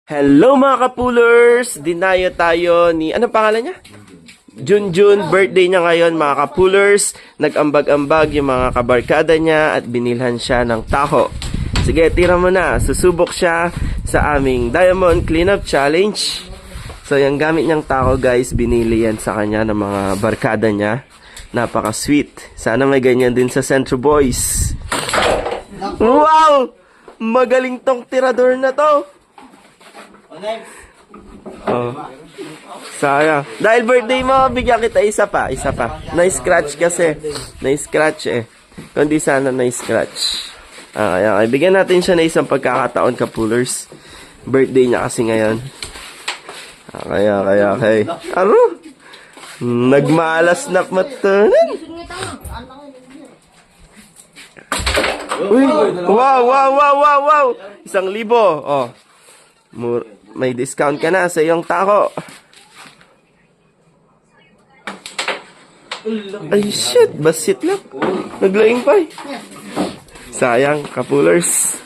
Hello mga kapulers! Dinayo tayo ni... Anong pangalan niya? Junjun. Birthday niya ngayon mga kapulers. Nag-ambag-ambag yung mga kabarkada niya at binilhan siya ng taho. Sige, tira mo na. Susubok siya sa aming Diamond Cleanup Challenge. So, yung gamit niyang taho guys, binili yan sa kanya ng mga barkada niya. Napaka-sweet. Sana may ganyan din sa Centro Boys. Wow! Magaling tong tirador na to. Oh. Sayang. Dahil birthday mo, bigyan kita isa pa. Na-scratch kasi. Na-scratch eh. Kundi sana na-scratch. Kaya bigyan natin siya na isang pagkakataon, kapulers. Birthday niya kasi ngayon. Kaya. Ano? Nagmalas na matanan. Uy! Wow! 1,000. Oh. May discount ka na sa iyong tako. Ay, shit. Basit lang. Naglaing pa eh. Sayang, kapulers.